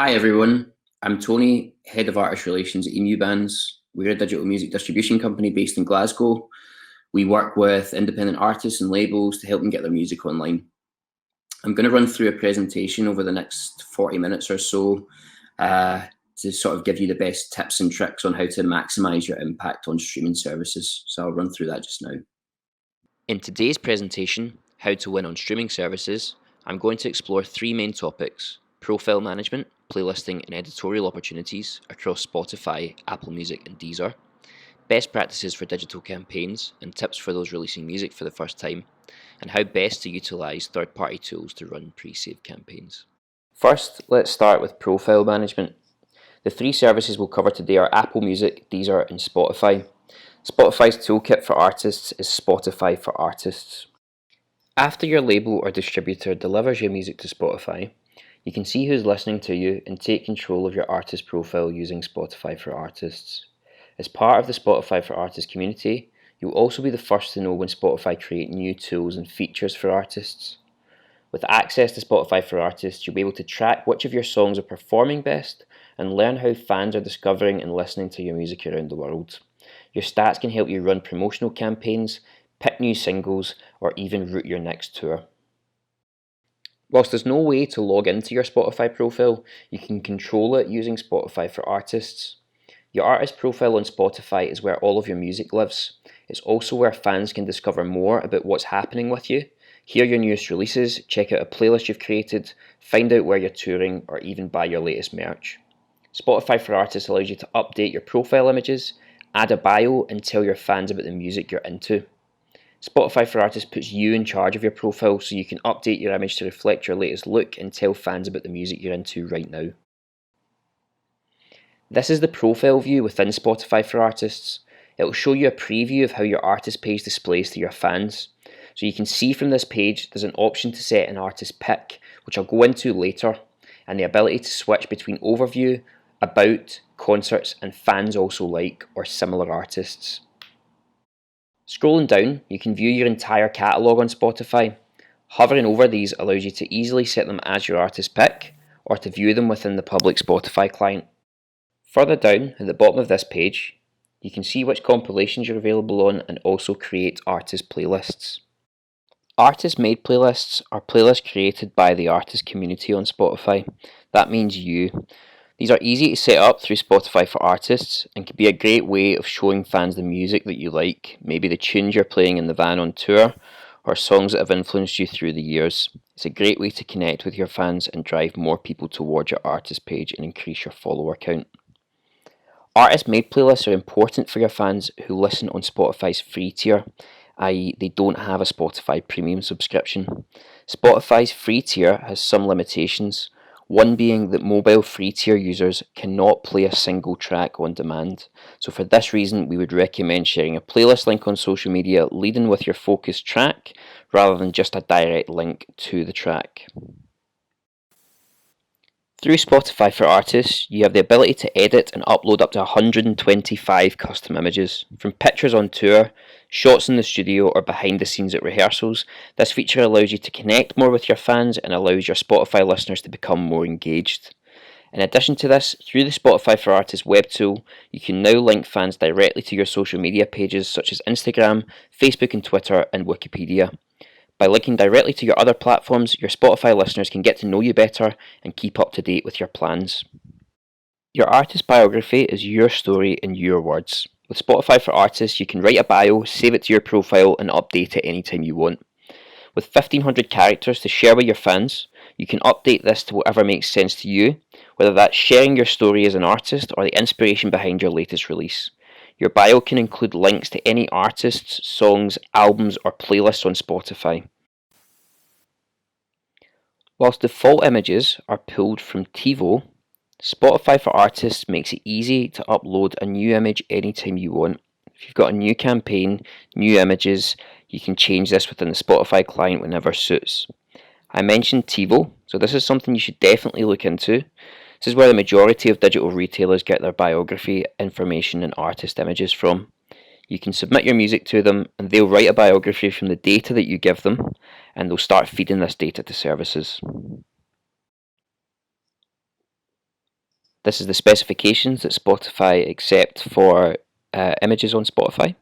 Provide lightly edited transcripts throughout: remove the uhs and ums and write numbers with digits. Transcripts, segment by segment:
Hi everyone, I'm Toni, Head of Artist Relations at EmuBands. We're a digital music distribution company based in Glasgow. We work with independent artists and labels to help them get their music online. I'm going to run through a presentation over the next 40 minutes or so to sort of give you the best tips and tricks on how to maximize your impact on streaming services. So I'll run through that just now. In today's presentation, How to Win on Streaming Services, I'm going to explore three main topics: profile management, playlisting and editorial opportunities across Spotify, Apple Music and Deezer, best practices for digital campaigns and tips for those releasing music for the first time, and how best to utilise third-party tools to run pre-saved campaigns. First, let's start with profile management. The three services we'll cover today are Apple Music, Deezer and Spotify. Spotify's toolkit for artists is Spotify for Artists. After your label or distributor delivers your music to Spotify, you can see who's listening to you and take control of your artist profile using Spotify for Artists. As part of the Spotify for Artists community, you'll also be the first to know when Spotify create new tools and features for artists. With access to Spotify for Artists, you'll be able to track which of your songs are performing best and learn how fans are discovering and listening to your music around the world. Your stats can help you run promotional campaigns, pick new singles, or even route your next tour. Whilst there's no way to log into your Spotify profile, you can control it using Spotify for Artists. Your artist profile on Spotify is where all of your music lives. It's also where fans can discover more about what's happening with you, hear your newest releases, check out a playlist you've created, find out where you're touring, or even buy your latest merch. Spotify for Artists allows you to update your profile images, add a bio, and tell your fans about the music you're into. Spotify for Artists puts you in charge of your profile so you can update your image to reflect your latest look and tell fans about the music you're into right now. This is the profile view within Spotify for Artists. It will show you a preview of how your artist page displays to your fans. So you can see from this page there's an option to set an artist pick, which I'll go into later, and the ability to switch between overview, about, concerts, and fans also like or similar artists. Scrolling down, you can view your entire catalogue on Spotify. Hovering over these allows you to easily set them as your artist pick, or to view them within the public Spotify client. Further down, at the bottom of this page, you can see which compilations you're available on and also create artist playlists. Artist-made playlists are playlists created by the artist community on Spotify. That means you. These are easy to set up through Spotify for Artists and can be a great way of showing fans the music that you like, maybe the tunes you're playing in the van on tour, or songs that have influenced you through the years. It's a great way to connect with your fans and drive more people towards your artist page and increase your follower count. Artist-made playlists are important for your fans who listen on Spotify's free tier, i.e. they don't have a Spotify premium subscription. Spotify's free tier has some limitations, one being that mobile free tier users cannot play a single track on demand. So for this reason, we would recommend sharing a playlist link on social media leading with your focused track, rather than just a direct link to the track. Through Spotify for Artists, you have the ability to edit and upload up to 125 custom images. From pictures on tour, shots in the studio, or behind the scenes at rehearsals, this feature allows you to connect more with your fans and allows your Spotify listeners to become more engaged. In addition to this, through the Spotify for Artists web tool, you can now link fans directly to your social media pages such as Instagram, Facebook and Twitter, and Wikipedia. By linking directly to your other platforms, your Spotify listeners can get to know you better and keep up to date with your plans. Your artist biography is your story in your words. With Spotify for Artists, you can write a bio, save it to your profile, and update it anytime you want. With 1,500 characters to share with your fans, you can update this to whatever makes sense to you, whether that's sharing your story as an artist or the inspiration behind your latest release. Your bio can include links to any artists, songs, albums, or playlists on Spotify. Whilst default images are pulled from TiVo, Spotify for Artists makes it easy to upload a new image anytime you want. If you've got a new campaign, new images, you can change this within the Spotify client whenever suits. I mentioned TiVo, so this is something you should definitely look into. This is where the majority of digital retailers get their biography, information, and artist images from. You can submit your music to them, and they'll write a biography from the data that you give them, and they'll start feeding this data to services. This is the specifications that Spotify accept for images on Spotify.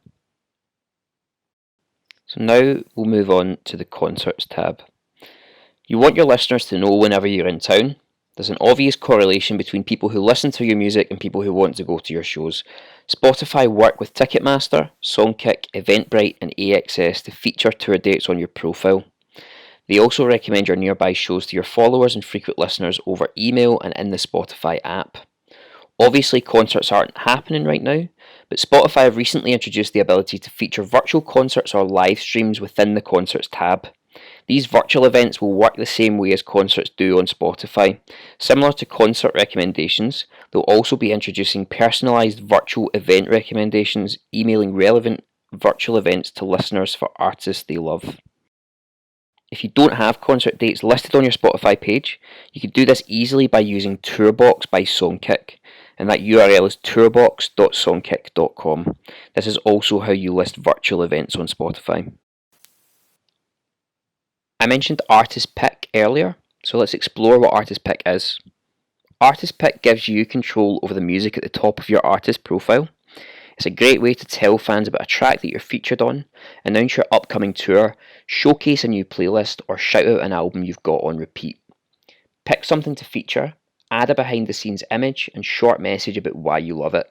So now we'll move on to the Concerts tab. You want your listeners to know whenever you're in town. There's an obvious correlation between people who listen to your music and people who want to go to your shows. Spotify work with Ticketmaster, Songkick, Eventbrite and AXS to feature tour dates on your profile. They also recommend your nearby shows to your followers and frequent listeners over email and in the Spotify app. Obviously, concerts aren't happening right now, but Spotify have recently introduced the ability to feature virtual concerts or live streams within the Concerts tab. These virtual events will work the same way as concerts do on Spotify. Similar to concert recommendations, they'll also be introducing personalised virtual event recommendations, emailing relevant virtual events to listeners for artists they love. If you don't have concert dates listed on your Spotify page, you can do this easily by using Tourbox by Songkick, and that URL is tourbox.songkick.com. This is also how you list virtual events on Spotify. I mentioned Artist Pick earlier, so let's explore what Artist Pick is. Artist Pick gives you control over the music at the top of your artist profile. It's a great way to tell fans about a track that you're featured on, announce your upcoming tour, showcase a new playlist, or shout out an album you've got on repeat. Pick something to feature, add a behind the scenes image and short message about why you love it.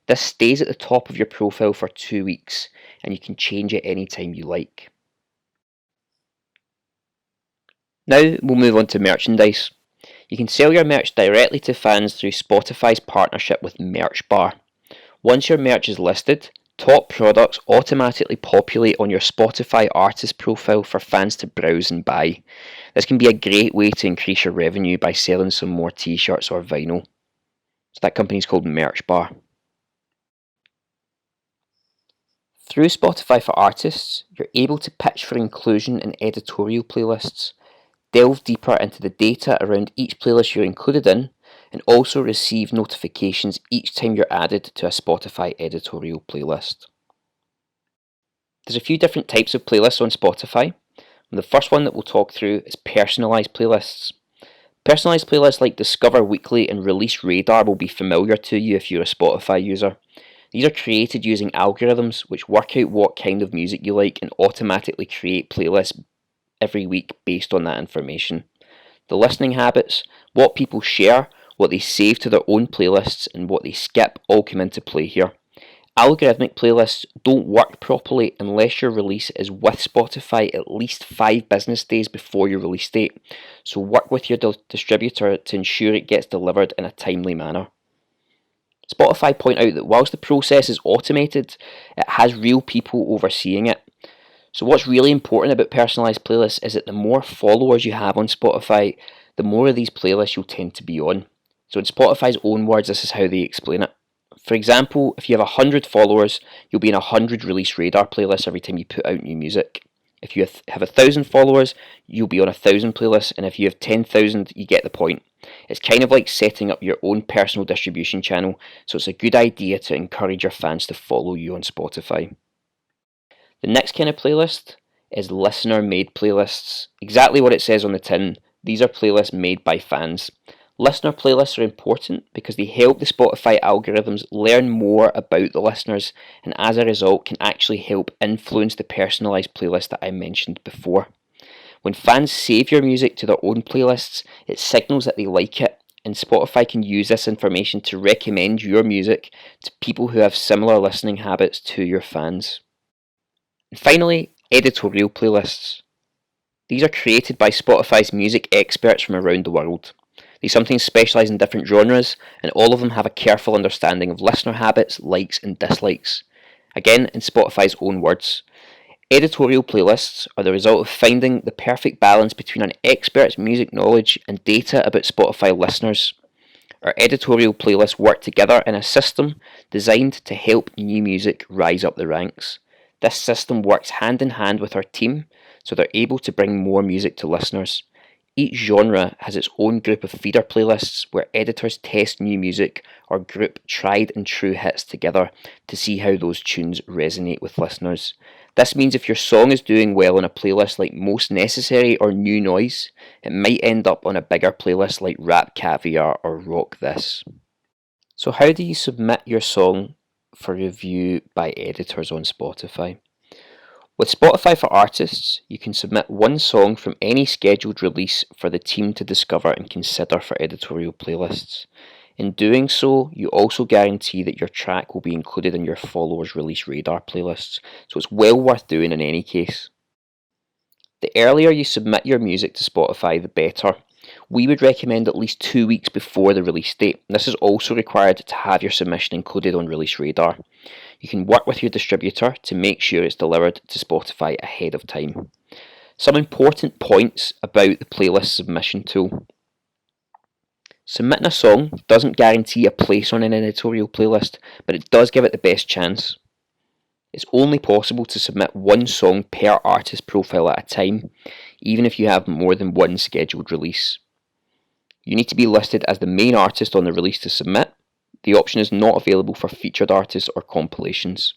This stays at the top of your profile for 2 weeks, and you can change it anytime you like. Now we'll move on to merchandise. You can sell your merch directly to fans through Spotify's partnership with Merch Bar. Once your merch is listed, top products automatically populate on your Spotify artist profile for fans to browse and buy. This can be a great way to increase your revenue by selling some more t-shirts or vinyl. So that company is called Merch Bar. Through Spotify for Artists, you're able to pitch for inclusion in editorial playlists, delve deeper into the data around each playlist you're included in, and also receive notifications each time you're added to a Spotify editorial playlist. There's a few different types of playlists on Spotify. And the first one that we'll talk through is personalised playlists. Personalised playlists like Discover Weekly and Release Radar will be familiar to you if you're a Spotify user. These are created using algorithms which work out what kind of music you like and automatically create playlists every week based on that information. The listening habits, what people share, what they save to their own playlists, and what they skip all come into play here. Algorithmic playlists don't work properly unless your release is with Spotify at least 5 business days before your release date, so work with your distributor to ensure it gets delivered in a timely manner. Spotify point out that whilst the process is automated, it has real people overseeing it. So what's really important about personalised playlists is that the more followers you have on Spotify, the more of these playlists you'll tend to be on. So in Spotify's own words, this is how they explain it. For example, if you have 100 followers, you'll be in 100 Release Radar playlists every time you put out new music. If you have 1,000 followers, you'll be on 1,000 playlists, and if you have 10,000, you get the point. It's kind of like setting up your own personal distribution channel, so it's a good idea to encourage your fans to follow you on Spotify. The next kind of playlist is listener-made playlists. Exactly what it says on the tin. These are playlists made by fans. Listener playlists are important because they help the Spotify algorithms learn more about the listeners and as a result can actually help influence the personalised playlist that I mentioned before. When fans save your music to their own playlists, it signals that they like it, and Spotify can use this information to recommend your music to people who have similar listening habits to your fans. And finally, editorial playlists. These are created by Spotify's music experts from around the world. They sometimes specialise in different genres, and all of them have a careful understanding of listener habits, likes and dislikes. Again, in Spotify's own words, editorial playlists are the result of finding the perfect balance between an expert's music knowledge and data about Spotify listeners. Our editorial playlists work together in a system designed to help new music rise up the ranks. This system works hand in hand with our team, so they're able to bring more music to listeners. Each genre has its own group of feeder playlists where editors test new music or group tried and true hits together to see how those tunes resonate with listeners. This means if your song is doing well on a playlist like Most Necessary or New Noise, it might end up on a bigger playlist like Rap Caviar or Rock This. So how do you submit your song for review by editors on Spotify? With Spotify for Artists, you can submit one song from any scheduled release for the team to discover and consider for editorial playlists. In doing so, you also guarantee that your track will be included in your followers' release radar playlists, so it's well worth doing in any case. The earlier you submit your music to Spotify, the better. We would recommend at least 2 weeks before the release date. This is also required to have your submission included on Release Radar. You can work with your distributor to make sure it's delivered to Spotify ahead of time. Some important points about the playlist submission tool. Submitting a song doesn't guarantee a place on an editorial playlist, but it does give it the best chance. It's only possible to submit one song per artist profile at a time, even if you have more than one scheduled release. You need to be listed as the main artist on the release to submit. The option is not available for featured artists or compilations.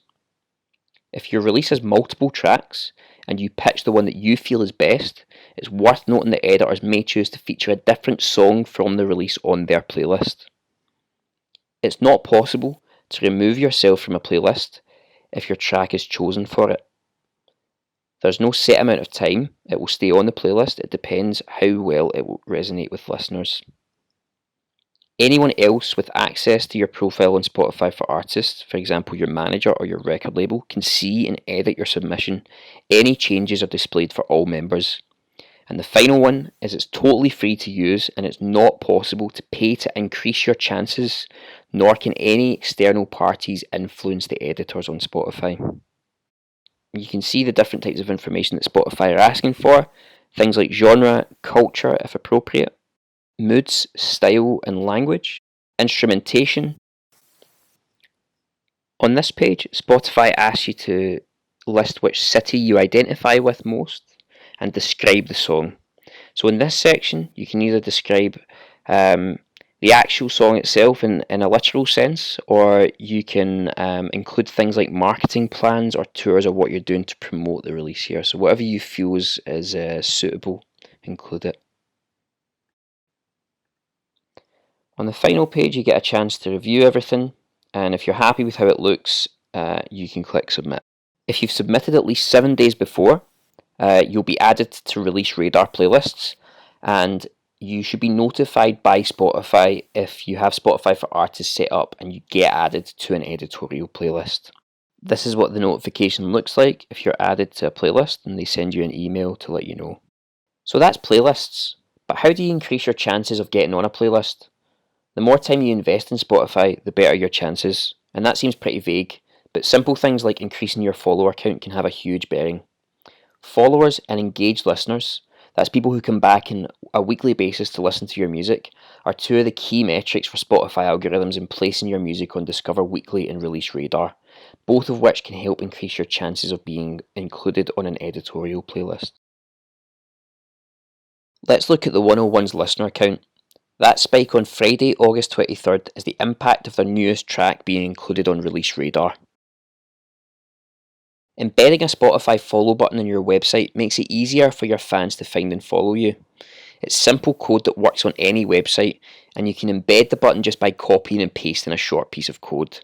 If your release has multiple tracks and you pitch the one that you feel is best, it's worth noting that editors may choose to feature a different song from the release on their playlist. It's not possible to remove yourself from a playlist if your track is chosen for it. There's no set amount of time it will stay on the playlist. It depends how well it will resonate with listeners. Anyone else with access to your profile on Spotify for Artists, for example your manager or your record label, can see and edit your submission. Any changes are displayed for all members. And the final one is it's totally free to use and it's not possible to pay to increase your chances, nor can any external parties influence the editors on Spotify. You can see the different types of information that Spotify are asking for, things like genre, culture if appropriate, moods, style and language, instrumentation. On this page, Spotify asks you to list which city you identify with most and describe the song. So in this section, you can either describe the actual song itself in a literal sense, or you can include things like marketing plans or tours or what you're doing to promote the release here. So whatever you feel is suitable, include it. On the final page, you get a chance to review everything, and if you're happy with how it looks, you can click submit. If you've submitted at least 7 days before, you'll be added to Release Radar playlists, and you should be notified by Spotify if you have Spotify for Artists set up and you get added to an editorial playlist. This is what the notification looks like if you're added to a playlist and they send you an email to let you know. So that's playlists, but how do you increase your chances of getting on a playlist? The more time you invest in Spotify, the better your chances, and that seems pretty vague, but simple things like increasing your follower count can have a huge bearing. Followers and engaged listeners, that's people who come back on a weekly basis to listen to your music, are two of the key metrics for Spotify algorithms in placing your music on Discover Weekly and Release Radar, both of which can help increase your chances of being included on an editorial playlist. Let's look at the 101's listener count. That spike on Friday, August 23rd is the impact of their newest track being included on Release Radar. Embedding a Spotify follow button on your website makes it easier for your fans to find and follow you. It's simple code that works on any website, and you can embed the button just by copying and pasting a short piece of code.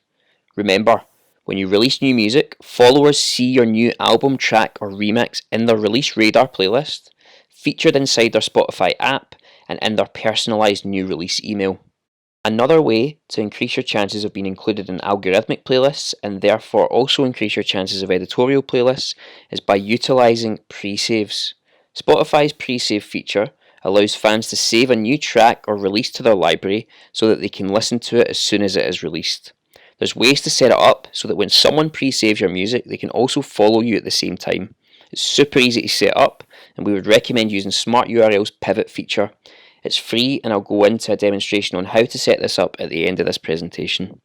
Remember, when you release new music, followers see your new album, track or remix in their Release Radar playlist, featured inside their Spotify app, and in their personalised new release email. Another way to increase your chances of being included in algorithmic playlists and therefore also increase your chances of editorial playlists is by utilising pre-saves. Spotify's pre-save feature allows fans to save a new track or release to their library so that they can listen to it as soon as it is released. There's ways to set it up so that when someone pre-saves your music, they can also follow you at the same time. It's super easy to set up, and we would recommend using Smart URL's pivot feature. It's free, and I'll go into a demonstration on how to set this up at the end of this presentation.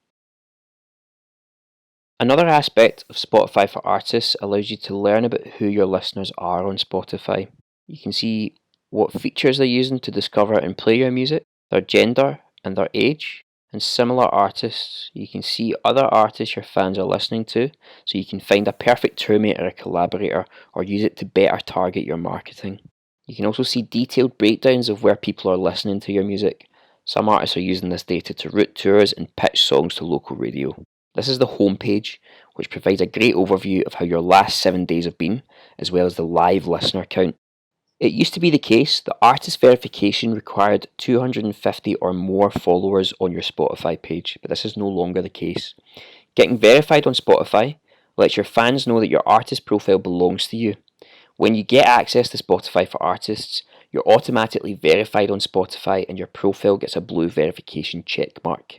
Another aspect of Spotify for Artists allows you to learn about who your listeners are on Spotify. You can see what features they're using to discover and play your music, their gender and their age, and similar artists. You can see other artists your fans are listening to, so you can find a perfect tourmate or a collaborator, or use it to better target your marketing. You can also see detailed breakdowns of where people are listening to your music. Some artists are using this data to route tours and pitch songs to local radio. This is the home page, which provides a great overview of how your last 7 days have been, as well as the live listener count. It used to be the case that artist verification required 250 or more followers on your Spotify page, but this is no longer the case. Getting verified on Spotify lets your fans know that your artist profile belongs to you. When you get access to Spotify for Artists, you're automatically verified on Spotify and your profile gets a blue verification check mark.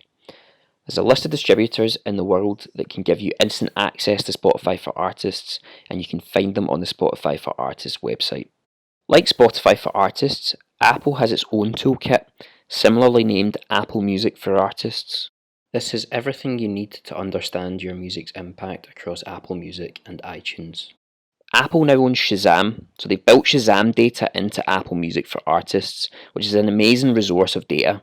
There's a list of distributors in the world that can give you instant access to Spotify for Artists, and you can find them on the Spotify for Artists website. Like Spotify for Artists, Apple has its own toolkit, similarly named Apple Music for Artists. This is everything you need to understand your music's impact across Apple Music and iTunes. Apple now owns Shazam, so they've built Shazam data into Apple Music for Artists, which is an amazing resource of data.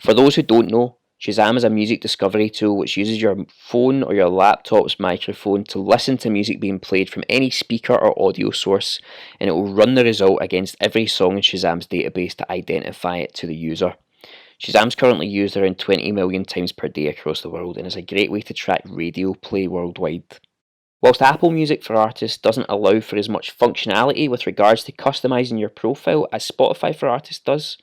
For those who don't know, Shazam is a music discovery tool which uses your phone or your laptop's microphone to listen to music being played from any speaker or audio source, and it will run the result against every song in Shazam's database to identify it to the user. Shazam's currently used around 20 million times per day across the world and is a great way to track radio play worldwide. Whilst Apple Music for Artists doesn't allow for as much functionality with regards to customising your profile as Spotify for Artists does,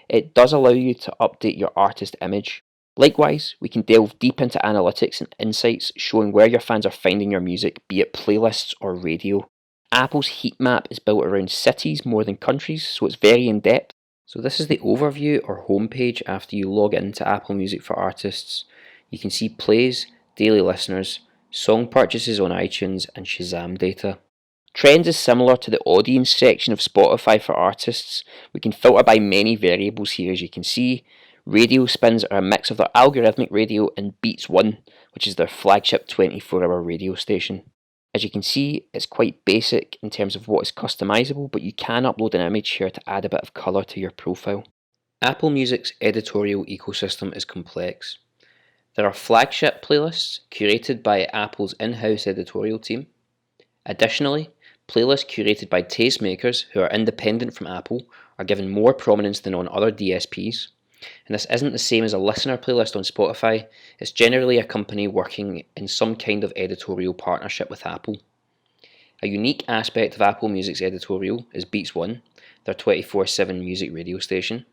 it does allow you to update your artist image. Likewise, we can delve deep into analytics and insights showing where your fans are finding your music, be it playlists or radio. Apple's heat map is built around cities more than countries, so it's very in-depth. So this is the overview or homepage after you log into Apple Music for Artists. You can see plays, daily listeners, song purchases on iTunes, and Shazam data. Trends is similar to the audience section of Spotify for Artists. We can filter by many variables here, as you can see. Radio spins are a mix of their algorithmic radio and Beats One, which is their flagship 24-hour radio station. As you can see, it's quite basic in terms of what is customizable, but you can upload an image here to add a bit of colour to your profile. Apple Music's editorial ecosystem is complex. There are flagship playlists curated by Apple's in-house editorial team. Additionally, playlists curated by tastemakers who are independent from Apple are given more prominence than on other DSPs. And this isn't the same as a listener playlist on Spotify, it's generally a company working in some kind of editorial partnership with Apple. A unique aspect of Apple Music's editorial is Beats One, their 24/7 music radio station.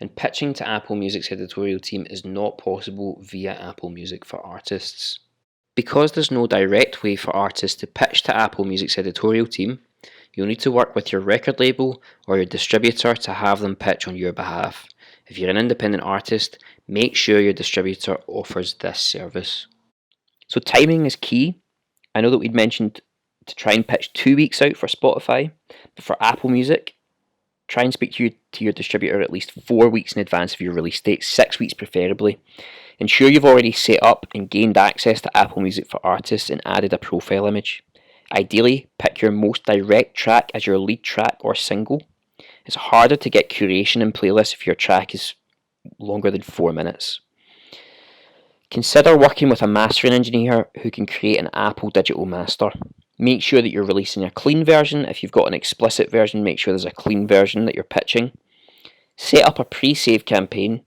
And pitching to Apple Music's editorial team is not possible via Apple Music for Artists. Because there's no direct way for artists to pitch to Apple Music's editorial team, you'll need to work with your record label or your distributor to have them pitch on your behalf. If you're an independent artist, make sure your distributor offers this service. So timing is key. I know that we'd mentioned to try and pitch 2 weeks out for Spotify, but for Apple Music, try and speak to your distributor at least 4 weeks in advance of your release date, 6 weeks preferably. Ensure you've already set up and gained access to Apple Music for Artists and added a profile image. Ideally, pick your most direct track as your lead track or single. It's harder to get curation in playlists if your track is longer than 4 minutes. Consider working with a mastering engineer who can create an Apple digital master. Make sure that you're releasing a clean version. If you've got an explicit version, make sure there's a clean version that you're pitching. Set up a pre-save campaign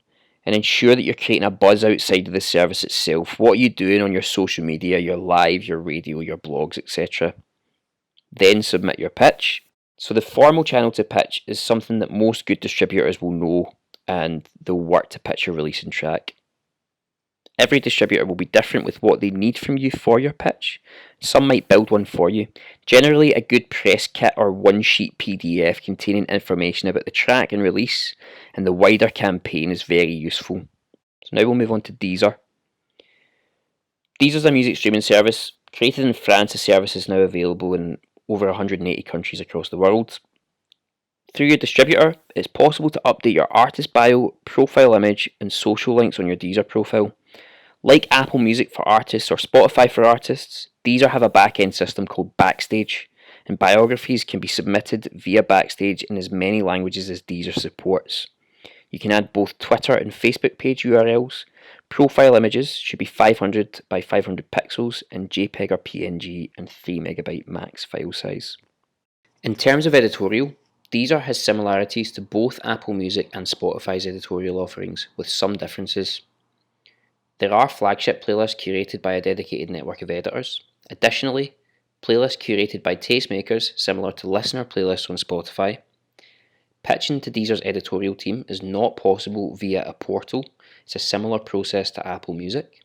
and ensure that you're creating a buzz outside of the service itself. What are you doing on your social media, your live, your radio, your blogs, etc. Then submit your pitch. So the formal channel to pitch is something that most good distributors will know, and they'll work to pitch your releasing track. Every distributor will be different with what they need from you for your pitch. Some might build one for you. Generally, a good press kit or one-sheet PDF containing information about the track and release and the wider campaign is very useful. So now we'll move on to Deezer. Deezer is a music streaming service. Created in France, the service is now available in over 180 countries across the world. Through your distributor, it's possible to update your artist bio, profile image, and social links on your Deezer profile. Like Apple Music for Artists or Spotify for Artists, Deezer have a back-end system called Backstage, and biographies can be submitted via Backstage in as many languages as Deezer supports. You can add both Twitter and Facebook page URLs. Profile images should be 500 by 500 pixels and JPEG or PNG and 3 MB max file size. In terms of editorial, Deezer has similarities to both Apple Music and Spotify's editorial offerings, with some differences. There are flagship playlists curated by a dedicated network of editors. Additionally, playlists curated by tastemakers, similar to listener playlists on Spotify. Pitching to Deezer's editorial team is not possible via a portal. It's a similar process to Apple Music.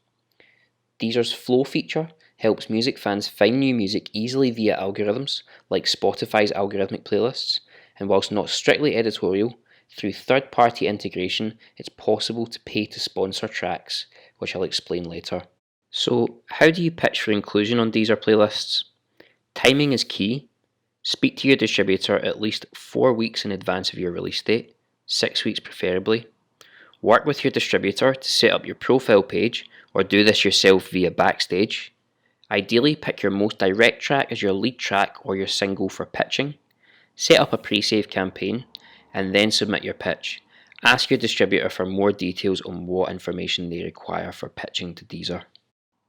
Deezer's Flow feature helps music fans find new music easily via algorithms, like Spotify's algorithmic playlists, and whilst not strictly editorial, through third-party integration, it's possible to pay to sponsor tracks, which I'll explain later. So, how do you pitch for inclusion on Deezer playlists? Timing is key. Speak to your distributor at least 4 weeks in advance of your release date, 6 weeks preferably. Work with your distributor to set up your profile page, or do this yourself via Backstage. Ideally, pick your most direct track as your lead track or your single for pitching. Set up a pre-save campaign, and then submit your pitch. Ask your distributor for more details on what information they require for pitching to Deezer.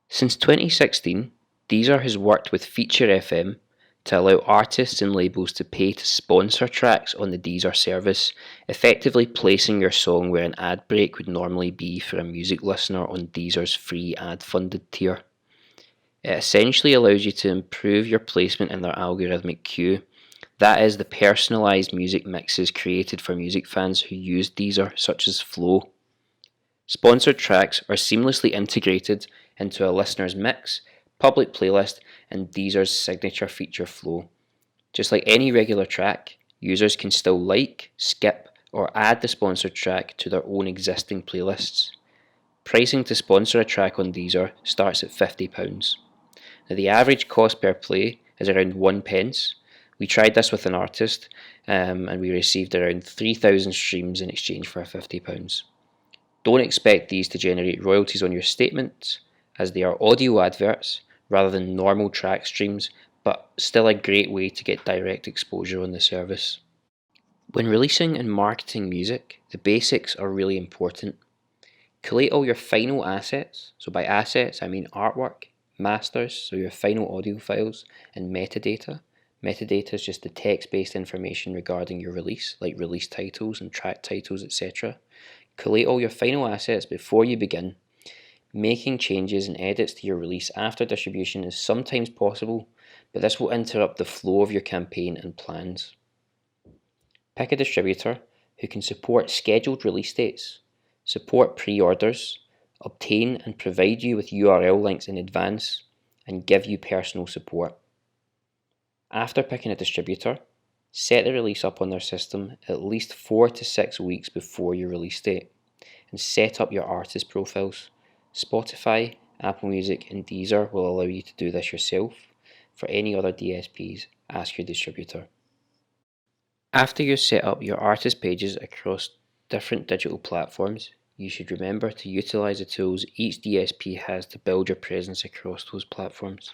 Since 2016, Deezer has worked with Feature FM to allow artists and labels to pay to sponsor tracks on the Deezer service, effectively placing your song where an ad break would normally be for a music listener on Deezer's free ad-funded tier. It essentially allows you to improve your placement in their algorithmic queue. That is, the personalised music mixes created for music fans who use Deezer, such as Flow. Sponsored tracks are seamlessly integrated into a listener's mix, public playlist, and Deezer's signature feature Flow. Just like any regular track, users can still like, skip, or add the sponsored track to their own existing playlists. Pricing to sponsor a track on Deezer starts at £50. Now, the average cost per play is around 1 pence. We tried this with an artist and we received around 3,000 streams in exchange for £50. Don't expect these to generate royalties on your statement, as they are audio adverts rather than normal track streams, but still a great way to get direct exposure on the service. When releasing and marketing music, the basics are really important. Collate all your final assets. So by assets, I mean artwork, masters, so your final audio files, and metadata. Metadata is just the text-based information regarding your release, like release titles and track titles, etc. Collate all your final assets before you begin. Making changes and edits to your release after distribution is sometimes possible, but this will interrupt the flow of your campaign and plans. Pick a distributor who can support scheduled release dates, support pre-orders, obtain and provide you with URL links in advance, and give you personal support. After picking a distributor, set the release up on their system at least 4 to 6 weeks before your release date, and set up your artist profiles. Spotify, Apple Music, and Deezer will allow you to do this yourself. For any other DSPs, ask your distributor. After you set up your artist pages across different digital platforms, you should remember to utilize the tools each DSP has to build your presence across those platforms.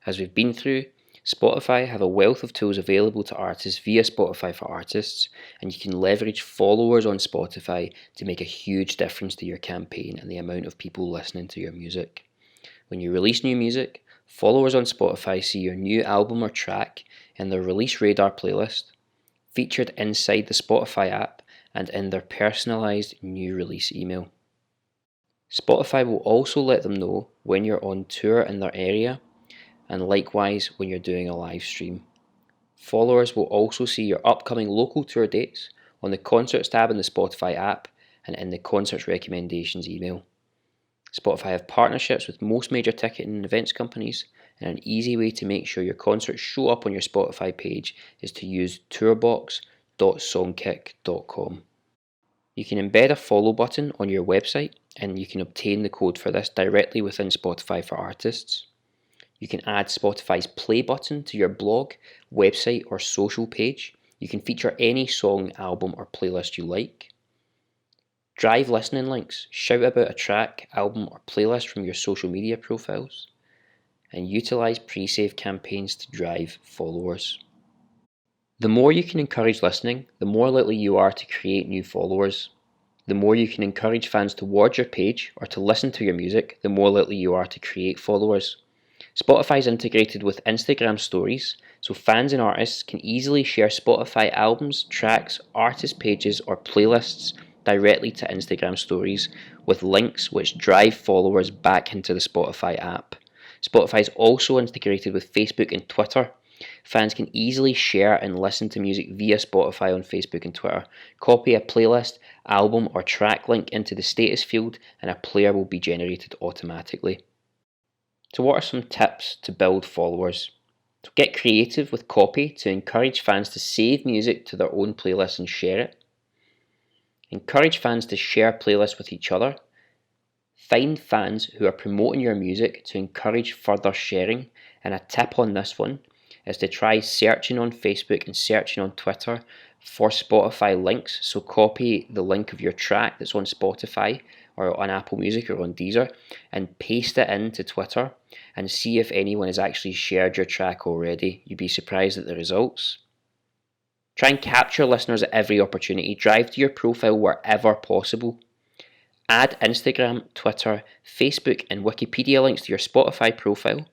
As we've been through, Spotify have a wealth of tools available to artists via Spotify for Artists, and you can leverage followers on Spotify to make a huge difference to your campaign and the amount of people listening to your music. When you release new music, followers on Spotify see your new album or track in their Release Radar playlist, featured inside the Spotify app and in their personalised new release email. Spotify will also let them know when you're on tour in their area, and likewise when you're doing a live stream. Followers will also see your upcoming local tour dates on the Concerts tab in the Spotify app and in the Concerts Recommendations email. Spotify have partnerships with most major ticketing and events companies, and an easy way to make sure your concerts show up on your Spotify page is to use tourbox.songkick.com. You can embed a follow button on your website, and you can obtain the code for this directly within Spotify for Artists. You can add Spotify's play button to your blog, website, or social page. You can feature any song, album, or playlist you like. Drive listening links. Shout about a track, album, or playlist from your social media profiles. And utilize pre-save campaigns to drive followers. The more you can encourage listening, the more likely you are to create new followers. The more you can encourage fans towards your page or to listen to your music, the more likely you are to create followers. Spotify is integrated with Instagram stories, so fans and artists can easily share Spotify albums, tracks, artist pages, or playlists directly to Instagram stories with links which drive followers back into the Spotify app. Spotify is also integrated with Facebook and Twitter. Fans can easily share and listen to music via Spotify on Facebook and Twitter. Copy a playlist, album, or track link into the status field and a player will be generated automatically. So what are some tips to build followers? So get creative with copy to encourage fans to save music to their own playlist and share it. Encourage fans to share playlists with each other. Find fans who are promoting your music to encourage further sharing. And a tip on this one is to try searching on Facebook and searching on Twitter for Spotify links. So copy the link of your track that's on Spotify or on Apple Music or on Deezer and paste it into Twitter and see if anyone has actually shared your track already. You'd be surprised at the results. Try and capture listeners at every opportunity. Drive to your profile wherever possible. Add Instagram, Twitter, Facebook and Wikipedia links to your Spotify profile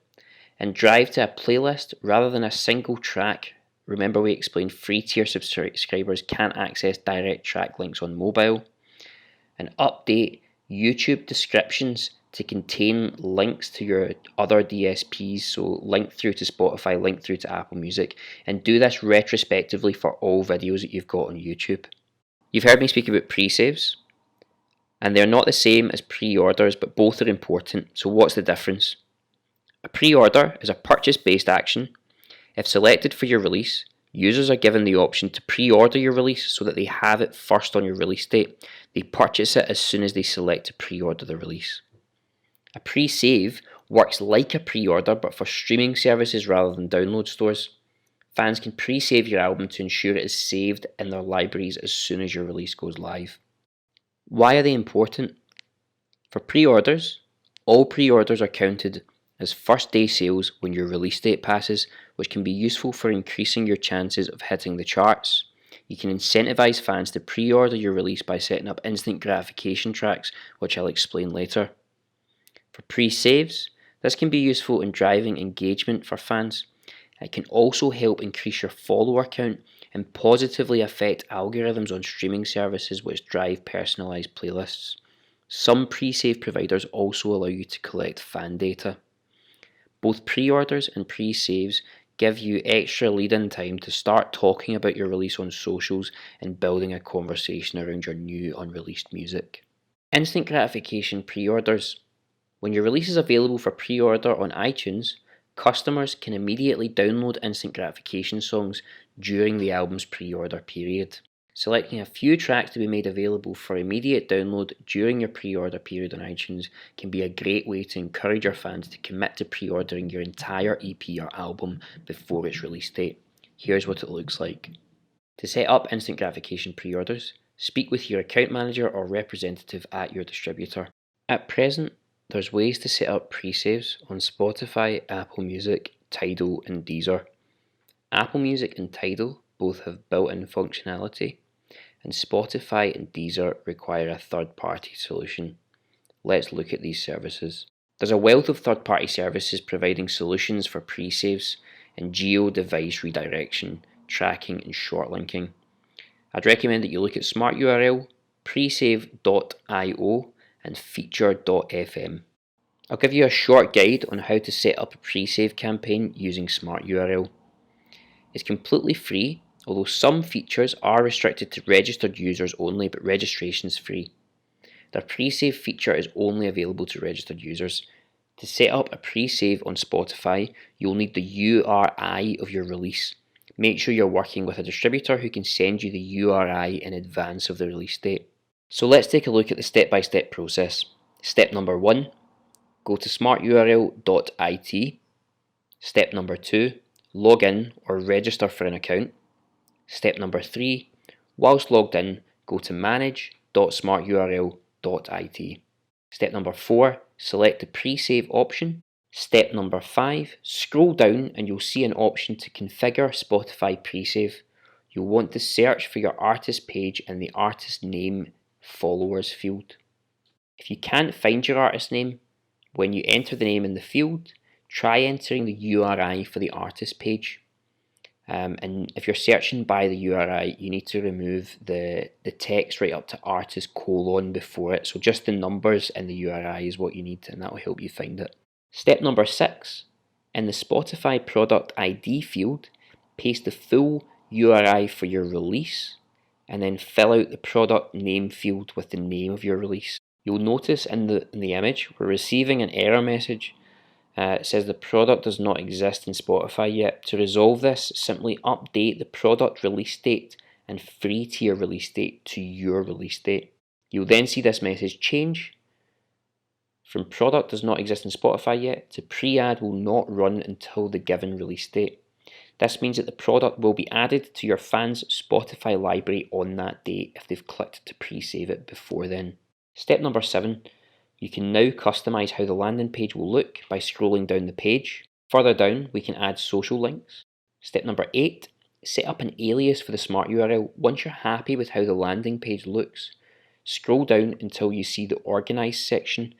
and drive to a playlist rather than a single track. Remember, we explained free tier subscribers can't access direct track links on mobile. And update YouTube descriptions to contain links to your other DSPs, so link through to Spotify, link through to Apple Music, and do this retrospectively for all videos that you've got on YouTube. You've heard me speak about pre-saves, and they're not the same as pre-orders, but both are important. So what's the difference? A pre-order is a purchase-based action. If selected for your release, users are given the option to pre-order your release so that they have it first on your release date. They purchase it as soon as they select to pre-order the release. A pre-save works like a pre-order but for streaming services rather than download stores. Fans can pre-save your album to ensure it is saved in their libraries as soon as your release goes live. Why are they important? For pre-orders, all pre-orders are counted as first day sales when your release date passes, which can be useful for increasing your chances of hitting the charts. You can incentivize fans to pre-order your release by setting up instant gratification tracks, which I'll explain later. For pre-saves, this can be useful in driving engagement for fans. It can also help increase your follower count and positively affect algorithms on streaming services which drive personalized playlists. Some pre-save providers also allow you to collect fan data. Both pre-orders and pre-saves give you extra lead-in time to start talking about your release on socials and building a conversation around your new unreleased music. Instant gratification pre-orders. When your release is available for pre-order on iTunes, customers can immediately download instant gratification songs during the album's pre-order period. Selecting a few tracks to be made available for immediate download during your pre-order period on iTunes can be a great way to encourage your fans to commit to pre-ordering your entire EP or album before its release date. Here's what it looks like. To set up instant gratification pre-orders, speak with your account manager or representative at your distributor. At present, there's ways to set up pre-saves on Spotify, Apple Music, Tidal and Deezer. Apple Music and Tidal both have built-in functionality, and Spotify and Deezer require a third-party solution. Let's look at these services. There's a wealth of third-party services providing solutions for pre-saves and geo-device redirection, tracking and short linking. I'd recommend that you look at Smart URL, presave.io and feature.fm. I'll give you a short guide on how to set up a pre-save campaign using Smart URL. It's completely free, although some features are restricted to registered users only, but registration is free. The pre-save feature is only available to registered users. To set up a pre-save on Spotify, you'll need the URI of your release. Make sure you're working with a distributor who can send you the URI in advance of the release date. So let's take a look at the step-by-step process. Step number 1, go to smarturl.it. Step number 2, log in or register for an account. Step number 3, whilst logged in, go to manage.smarturl.it. Step number 4, select the pre-save option. Step number 5, scroll down and you'll see an option to configure Spotify pre-save. You'll want to search for your artist page in the artist name followers field. If you can't find your artist name, when you enter the name in the field, try entering the URI for the artist page. And if you're searching by the URI, you need to remove the text right up to artist : before it. So just the numbers in the URI is what you need, and that will help you find it. Step number 6, in the Spotify product ID field, paste the full URI for your release, and then fill out the product name field with the name of your release. You'll notice in the image, we're receiving an error message. It says the product does not exist in Spotify yet. To resolve this, simply update the product release date and free tier release date to your release date. You'll then see this message change from product does not exist in Spotify yet to pre-ad will not run until the given release date. This means that the product will be added to your fans' Spotify library on that date if they've clicked to pre-save it before then. Step number 7. You can now customize how the landing page will look by scrolling down the page. Further down, we can add social links. Step number 8, set up an alias for the smart URL. Once you're happy with how the landing page looks, scroll down until you see the organize section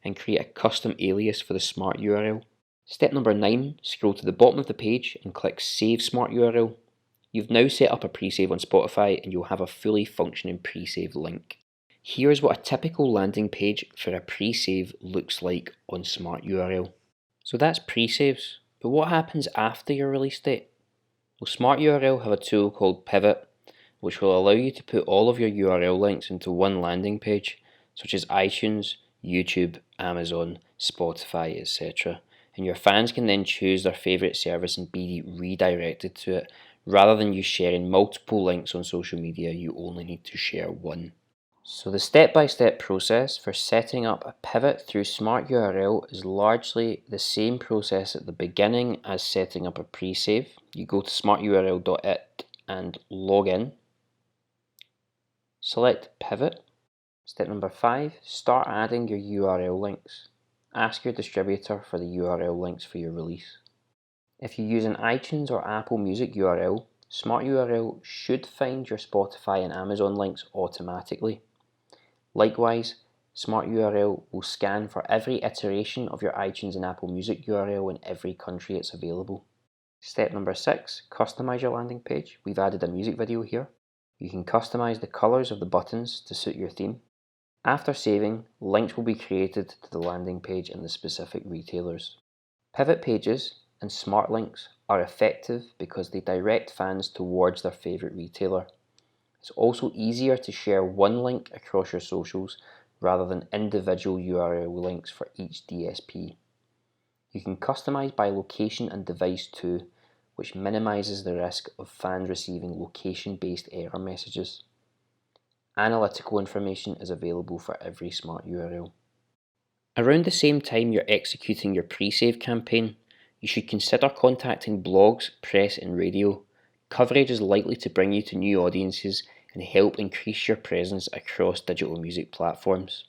and create a custom alias for the smart URL. Step number 9, scroll to the bottom of the page and click Save Smart URL. You've now set up a pre-save on Spotify and you'll have a fully functioning pre-save link. Here's what a typical landing page for a pre-save looks like on Smart URL. So that's pre-saves, but what happens after your release date? Well, Smart URL have a tool called Pivot, which will allow you to put all of your URL links into one landing page, such as iTunes, YouTube, Amazon, Spotify, etc. And your fans can then choose their favourite service and be redirected to it. Rather than you sharing multiple links on social media, you only need to share one. So the step-by-step process for setting up a pivot through Smart URL is largely the same process at the beginning as setting up a pre-save. You go to smarturl.it and log in. Select Pivot. Step number 5, start adding your URL links. Ask your distributor for the URL links for your release. If you use an iTunes or Apple Music URL, Smart URL should find your Spotify and Amazon links automatically. Likewise, Smart URL will scan for every iteration of your iTunes and Apple Music URL in every country it's available. Step number 6, customize your landing page. We've added a music video here. You can customize the colors of the buttons to suit your theme. After saving, links will be created to the landing page and the specific retailers. Pivot pages and smart links are effective because they direct fans towards their favourite retailer. It's also easier to share one link across your socials rather than individual URL links for each DSP. You can customize by location and device too, which minimizes the risk of fans receiving location-based error messages. Analytical information is available for every smart URL. Around the same time you're executing your pre-save campaign, you should consider contacting blogs, press and radio. Coverage is likely to bring you to new audiences and help increase your presence across digital music platforms.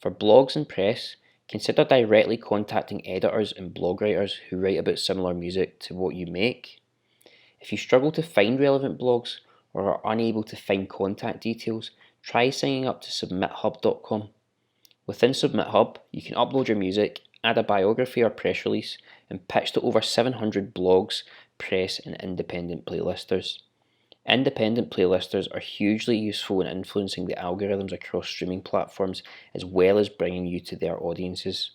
For blogs and press, consider directly contacting editors and blog writers who write about similar music to what you make. If you struggle to find relevant blogs or are unable to find contact details, try signing up to submithub.com. Within SubmitHub, you can upload your music, add a biography or press release, and pitch to over 700 blogs, press and independent playlisters. Independent playlisters are hugely useful in influencing the algorithms across streaming platforms as well as bringing you to their audiences.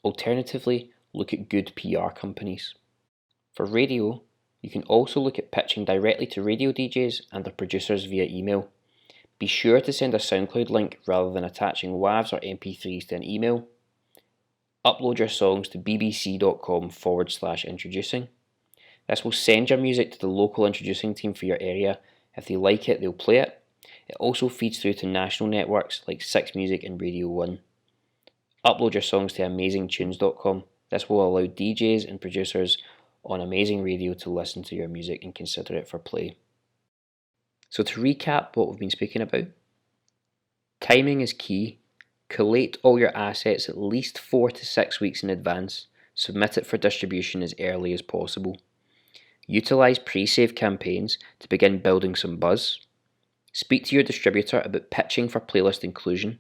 Alternatively, look at good PR companies. For radio, you can also look at pitching directly to radio DJs and their producers via email. Be sure to send a SoundCloud link rather than attaching WAVs or MP3s to an email. Upload your songs to bbc.com/introducing. This will send your music to the local introducing team for your area. If they like it, they'll play it. It also feeds through to national networks like 6 Music and Radio 1. Upload your songs to amazingtunes.com. This will allow DJs and producers on Amazing Radio to listen to your music and consider it for play. So to recap what we've been speaking about, timing is key. Collate all your assets at least 4 to 6 weeks in advance. Submit it for distribution as early as possible. Utilize pre-save campaigns to begin building some buzz. Speak to your distributor about pitching for playlist inclusion.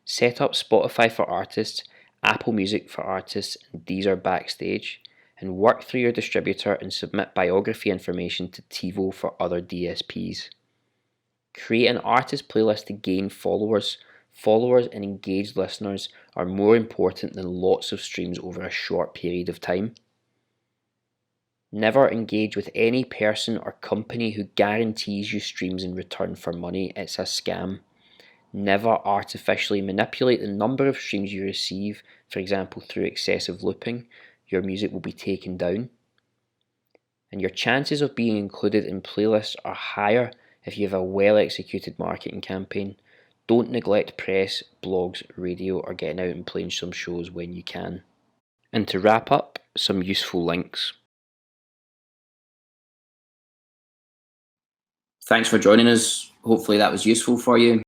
Set up Spotify for artists Apple Music for artists, and Deezer backstage, and work through your distributor and submit biography information to TiVo for other DSPs. Create an artist playlist to gain followers. Followers and engaged listeners are more important than lots of streams over a short period of time. Never engage with any person or company who guarantees you streams in return for money. It's a scam. Never artificially manipulate the number of streams you receive, for example through excessive looping. Your music will be taken down. And your chances of being included in playlists are higher if you have a well-executed marketing campaign. Don't neglect press, blogs, radio, or getting out and playing some shows when you can. And to wrap up, some useful links. Thanks for joining us. Hopefully that was useful for you.